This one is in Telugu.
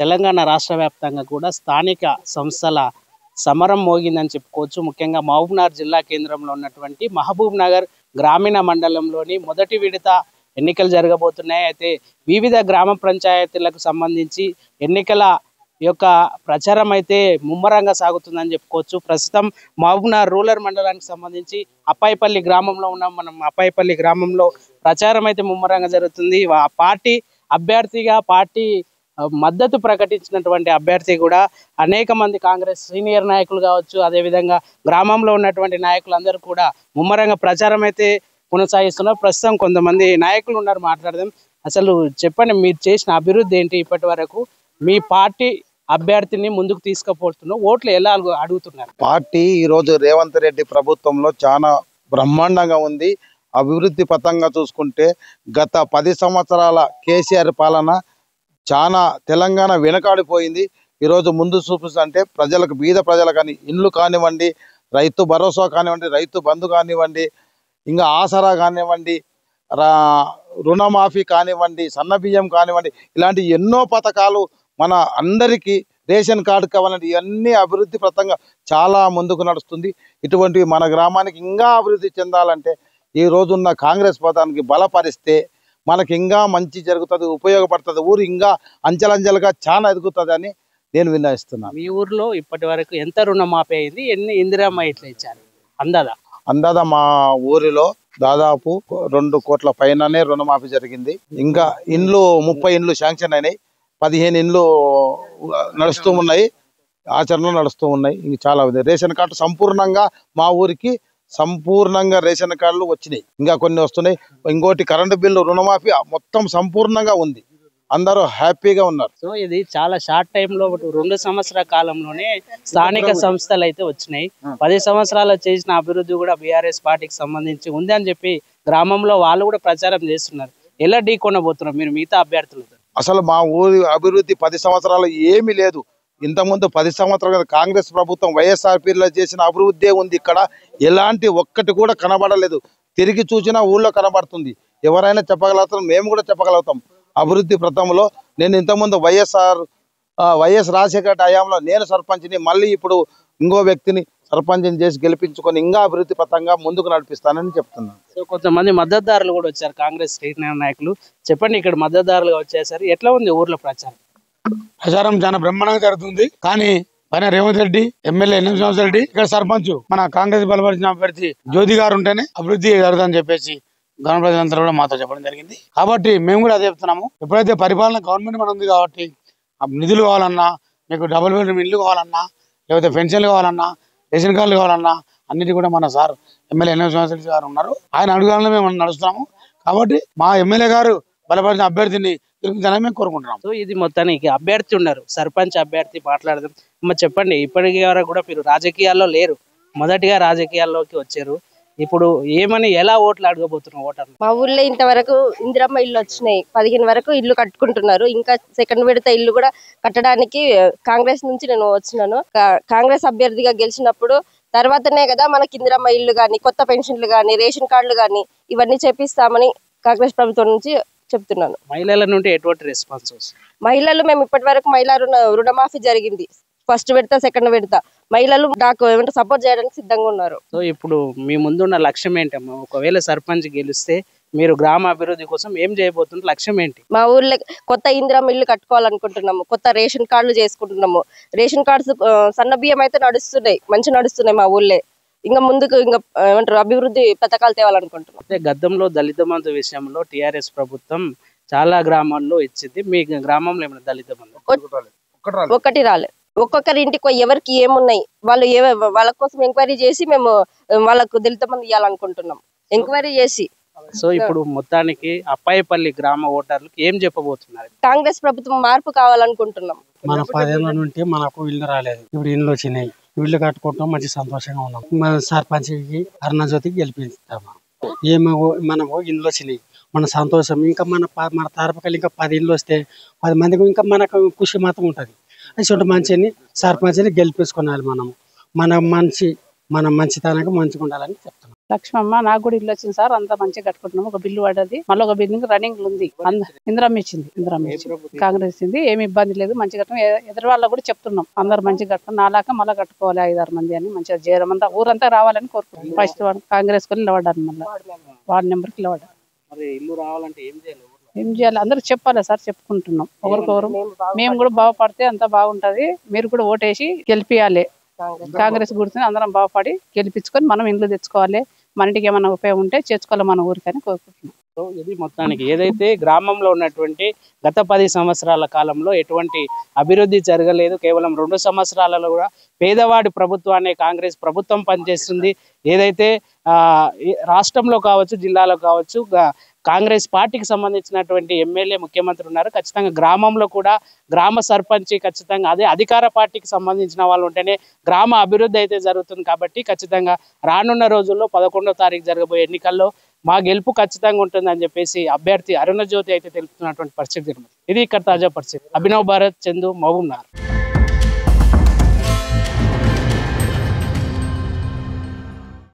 తెలంగాణ రాష్ట్ర వ్యాప్తంగా కూడా స్థానిక సంస్థల సమరం మోగిందని చెప్పుకోవచ్చు. ముఖ్యంగా మహబూబ్నగర్ జిల్లా కేంద్రంలో ఉన్నటువంటి మహబూబ్ నగర్ గ్రామీణ మండలంలోని మొదటి విడత ఎన్నికలు జరగబోతున్నాయి. అయితే వివిధ గ్రామ పంచాయతీలకు సంబంధించి ఎన్నికల యొక్క ప్రచారం అయితే ముమ్మరంగా సాగుతుందని చెప్పుకోవచ్చు. ప్రస్తుతం మహబూబ్నగర్ రూరల్ మండలానికి సంబంధించి అప్పాయిపల్లి గ్రామంలో ఉన్నాం. మనం అప్పాయిపల్లి గ్రామంలో ప్రచారం అయితే ముమ్మరంగా జరుగుతుంది. పార్టీ అభ్యర్థిగా పార్టీ మద్దతు ప్రకటించినటువంటి అభ్యర్థి కూడా అనేక మంది కాంగ్రెస్ సీనియర్ నాయకులు కావచ్చు, అదేవిధంగా గ్రామంలో ఉన్నటువంటి నాయకులందరూ కూడా ముమ్మరంగా ప్రచారం అయితే కొనసాగిస్తున్నారు. ప్రస్తుతం కొంతమంది నాయకులు ఉన్నారు, మాట్లాడదాం. అసలు చెప్పండి, మీరు చేసిన అభివృద్ధి ఏంటి ఇప్పటి వరకు? మీ పార్టీ అభ్యర్థిని ముందుకు తీసుకుపోతున్నారు, ఓట్లు ఎలా అడుగుతున్నారు? పార్టీ ఈరోజు రేవంత్ రెడ్డి ప్రభుత్వంలో చాలా బ్రహ్మాండంగా ఉంది. అభివృద్ధి పథంగా చూసుకుంటే గత 10 సంవత్సరాల కేసీఆర్ పాలన చాలా తెలంగాణ వెనకాడిపోయింది. ఈరోజు ముందు చూపిస్తుంటే ప్రజలకు, బీద ప్రజలకు కానీ ఇండ్లు కానివ్వండి, రైతు భరోసా కానివ్వండి, రైతు బంధు కానివ్వండి, ఇంకా ఆసరా కానివ్వండి, రుణమాఫీ కానివ్వండి, సన్నబియ్యం కానివ్వండి, ఇలాంటి ఎన్నో పథకాలు మన అందరికీ, రేషన్ కార్డు కావాలంటే ఇవన్నీ అభివృద్ధి పథంగా చాలా ముందుకు నడుస్తుంది. ఇటువంటి మన గ్రామానికి ఇంకా అభివృద్ధి చెందాలంటే ఈ రోజున్న కాంగ్రెస్ పథకానికి బలపరిస్తే మనకి ఇంకా మంచి జరుగుతుంది, ఉపయోగపడుతుంది. ఊరు ఇంకా అంచెలంచెలుగా చాలా ఎదుగుతుంది అని నేను విన్నవిస్తున్నాను. మీ ఊర్లో ఇప్పటి వరకు ఎంత రుణమాఫీ అయింది, ఎన్ని ఇందిరమ్మ ఇట్లా ఇచ్చారు అందాదా? మా ఊరిలో దాదాపు 2 కోట్ల పైననే రుణమాఫీ జరిగింది. ఇంకా ఇండ్లు 30 ఇండ్లు శాంక్షన్ అయినాయి, 15 ఇండ్లు నడుస్తూ ఉన్నాయి, ఆచరణలో నడుస్తూ ఉన్నాయి. ఇంక చాలా రేషన్ కార్డు సంపూర్ణంగా మా ఊరికి సంపూర్ణంగా రేషన్ కార్డులు వచ్చినాయి, ఇంకా కొన్ని వస్తున్నాయి. ఇంకోటి కరెంటు బిల్లు రుణమాఫీ మొత్తం సంపూర్ణంగా ఉంది, అందరూ హ్యాపీగా ఉన్నారు. సో ఇది చాలా షార్ట్ టైంలో 2 సంవత్సరాల కాలంలోనే స్థానిక సంస్థలు అయితే వచ్చినాయి. 10 సంవత్సరాలు చేసిన అభివృద్ధి కూడా బీఆర్ఎస్ పార్టీకి సంబంధించి ఉంది అని చెప్పి గ్రామంలో వాళ్ళు కూడా ప్రచారం చేస్తున్నారు. ఎలా ఢీకొనబోతున్నారు మీరు మిగతా అభ్యర్థులతో? అసలు మా ఊరి అభివృద్ధి 10 సంవత్సరాలు ఏమీ లేదు. ఇంతకుముందు 10 సంవత్సరాలు కాంగ్రెస్ ప్రభుత్వం వైఎస్ఆర్పీలో చేసిన అభివృద్ధి ఉంది. ఇక్కడ ఎలాంటి ఒక్కటి కూడా కనబడలేదు. తిరిగి చూసినా ఊళ్ళో కనబడుతుంది. ఎవరైనా చెప్పగలుగుతాం, మేము కూడా చెప్పగలుగుతాం. అభివృద్ధి ప్రథంలో నేను ఇంతకుముందు వైఎస్ రాజశేఖర హయాంలో నేను సర్పంచ్ని, మళ్ళీ ఇప్పుడు ఇంకో వ్యక్తిని సర్పంచ్ని చేసి గెలిపించుకొని ఇంకా అభివృద్ధి పథంగా ముందుకు నడిపిస్తానని చెప్తున్నాను. సో కొంతమంది మద్దతుదారులు కూడా వచ్చారు, కాంగ్రెస్ సీనియర్ నాయకులు. చెప్పండి, ఇక్కడ మద్దతుదారులుగా వచ్చేసరి ఎట్లా ఉంది ఊర్లో ప్రచారం? ప్రచారం చాలా బ్రహ్మాండంగా జరుగుతుంది. కానీ పైన రేవంత్ రెడ్డి, ఎమ్మెల్యే ఎన్ఎం రెడ్డి, ఇక్కడ సర్పంచ్ మన కాంగ్రెస్ బలపరిచిన అభ్యర్థి జ్యోతి గారు ఉంటేనే అభివృద్ధి జరుగుతుందని చెప్పేసి గ్రామ ప్రజలందరూ కూడా మాతో చెప్పడం జరిగింది. కాబట్టి మేము కూడా అదే చెప్తున్నాము. ఎప్పుడైతే పరిపాలన గవర్నమెంట్ మన ఉంది కాబట్టి నిధులు కావాలన్నా, మీకు డబుల్ బెడ్రూమ్ ఇల్లు కావాలన్నా, లేకపోతే పెన్షన్లు కావాలన్నా, రేషన్ కార్డులు కావాలన్నా అన్నిటి కూడా మన సార్ ఎమ్మెల్యే ఎన్ఎం రెడ్డి గారు ఉన్నారు. ఆయన అడుగుదలలో మేము నడుస్తున్నాము. కాబట్టి మా ఎమ్మెల్యే గారు బలపరిచిన అభ్యర్థిని మేము కోరుకుంటున్నాం. సో ఇది మొత్తానికి అభ్యర్థి ఉన్నారు, సర్పంచ్ అభ్యర్థి. మాట్లాడదాం. చెప్పండి, ఇప్పటికీ వరకు కూడా మీరు రాజకీయాల్లో లేరు, మొదటిగా రాజకీయాల్లోకి వచ్చారు. ఇప్పుడు ఏమని ఎలా ఓట్లు అడగబోతున్నారు ఓటర్లు? మా ఊర్లో ఇంతవరకు ఇందిరమ్మ ఇల్లు వచ్చినాయి, 15 వరకు ఇల్లు కట్టుకుంటున్నారు. ఇంకా సెకండ్ విడత ఇల్లు కూడా కట్టడానికి కాంగ్రెస్ నుంచి నేను వచ్చినాను. కాంగ్రెస్ అభ్యర్థిగా గెలిచినప్పుడు తర్వాతనే కదా మనకి ఇందిరమ్మ ఇల్లు గాని, కొత్త పెన్షన్లు గాని, రేషన్ కార్డులు గాని ఇవన్నీ చేపిస్తామని కాంగ్రెస్ ప్రభుత్వం నుంచి చెప్తున్నాను. మహిళల నుండి ఎటువంటి రెస్పాన్స్? మహిళలు మేము ఇప్పటి వరకు మహిళా రుణమాఫీ జరిగింది, ఫస్ట్ విడత సెకండ్ విడత. మహిళలు నాకు ఏమంటే సపోర్ట్ చేయడానికి సిద్ధంగా ఉన్నారు. సో ఇప్పుడు మీ ముందున్న లక్ష్యం ఏంటమ్మా? ఒకవేళ సర్పంచ్ గెలిస్తే మీరు గ్రామ అభివృద్ధి కోసం ఏం చేయబోతున్నారు? లక్ష్యం ఏంటి? మా ఊర్లో కొత్త ఇందిరమ్మ ఇల్లు కట్టుకోవాలనుకుంటున్నాము, కొత్త రేషన్ కార్డులు చేసుకుంటున్నాము. రేషన్ కార్డ్స్ సన్న బియ్యం అయితే నడుస్తున్నాయి, మంచి నడుస్తున్నాయి మా ఊర్లో. ఇంకా ముందుకు ఇంకా ఏమంటారు అభివృద్ధి పథకాలు తేవాలనుకుంటున్నాం. అంటే గతంలో దళిత బంధు విషయంలో టీఆర్ఎస్ ప్రభుత్వం చాలా గ్రామాల్లో ఇచ్చింది, మీ గ్రామంలో ఏమైనా దళిత బంధు? ఒకటి రాలే. ఒక్కొక్కరి ఇంటికి ఎవరికి ఏమున్నాయి వాళ్ళు వాళ్ళ కోసం ఎంక్వైరీ చేసి మేము వాళ్ళకు దళిత బంధు ఇవ్వాలనుకుంటున్నాం, ఎంక్వైరీ చేసి. సో ఇప్పుడు మొత్తానికి అప్పాయిపల్లి గ్రామ ఓటర్లకు ఏం చెప్పబోతున్నారు? కాంగ్రెస్ ప్రభుత్వం మార్పు కావాలనుకుంటున్నాం. మన 10 ఏళ్ళ నుండి మనకు ఇల్లు రాలేదు, ఇప్పుడు ఇల్లు వచ్చినాయి, ఇల్లు కట్టుకుంటాం, మంచి సంతోషంగా ఉన్నాం. మన సర్పంచ్కి అరుణజ్యోతికి గెలిపిస్తాము. మనకు ఇల్లు వచ్చినాయి, మన సంతోషం. ఇంకా మన తరపుకలు ఇంకా 10 ఇల్లు వస్తే 10 మందికి ఇంకా మనకు ఖుషి మాత్రం ఉంటుంది. అటువంటి మంచిని సర్పంచ్ని గెలిపించుకోవాలి. మన మంచితనానికి మంచిగా ఉండాలని చెప్తున్నాం. లక్ష్మమ్మ నాకు కూడా ఇల్లు వచ్చింది సార్, అంతా మంచిగా కట్టుకుంటున్నాము. ఒక బిల్లు పడ్డది, మళ్ళీ ఒక బిల్డింగ్ రన్నింగ్ ఉంది. ఇందిరమ్మ ఇచ్చింది, కాంగ్రెస్ ఇచ్చింది. ఏమి ఇబ్బంది లేదు, మంచిగా కట్టుకున్నాం. ఎదురు వాళ్ళకు కూడా చెప్తున్నాం, అందరు మంచిగా కట్టుకున్నాం. నాలాక మళ్ళీ కట్టుకోవాలి 5-6 మంది అని, మంచిగా చేయమంతా ఊరంతా రావాలని కోరుకుంటున్నాం. ఫస్ట్ కాంగ్రెస్ కొని నిలబడ్డాను, మళ్ళీ వార్డు నెంబర్కి నిలబడ్డాను. ఏం చేయాలి అందరూ చెప్పాలి సార్, చెప్పుకుంటున్నాం ఒకరికొకరు. మేము కూడా బాగుపడితే అంతా బాగుంటది. మీరు కూడా ఓటేసి గెలిపియాలి. కాంగ్రెస్ గుర్తుని అందరం బాగుపడి గెలిపించుకొని మనం ఇండ్లు తెచ్చుకోవాలి. మన ఇంటికి ఏమైనా ఉపయోగం ఉంటే చేసుకోవాలి మన ఊరికని కోరుకుంటున్నాం. ఇది మొత్తానికి ఏదైతే గ్రామంలో ఉన్నటువంటి గత 10 సంవత్సరాల కాలంలో ఎటువంటి అభివృద్ధి జరగలేదు. కేవలం 2 సంవత్సరాలలో కూడా పేదవాడి ప్రభుత్వాన్ని కాంగ్రెస్ ప్రభుత్వం పనిచేస్తుంది. ఏదైతే రాష్ట్రంలో కావచ్చు, జిల్లాలో కావచ్చు, కాంగ్రెస్ పార్టీకి సంబంధించినటువంటి ఎమ్మెల్యే, ముఖ్యమంత్రి ఉన్నారు. ఖచ్చితంగా గ్రామంలో కూడా గ్రామ సర్పంచి, ఖచ్చితంగా అదే అధికార పార్టీకి సంబంధించిన వాళ్ళు ఉంటేనే గ్రామ అభివృద్ధి అయితే జరుగుతుంది. కాబట్టి ఖచ్చితంగా రానున్న రోజుల్లో 11వ తారీఖు జరగబోయే ఎన్నికల్లో మా గెలుపు ఖచ్చితంగా ఉంటుందని చెప్పేసి అభ్యర్థి అరుణజ్యోతి అయితే తెలుపుతున్నటువంటి పరిస్థితి. ఇది ఇక్కడ తాజా పరిస్థితి. అభినవ్ భారత్, చందు, మహబూబ్ నగర్.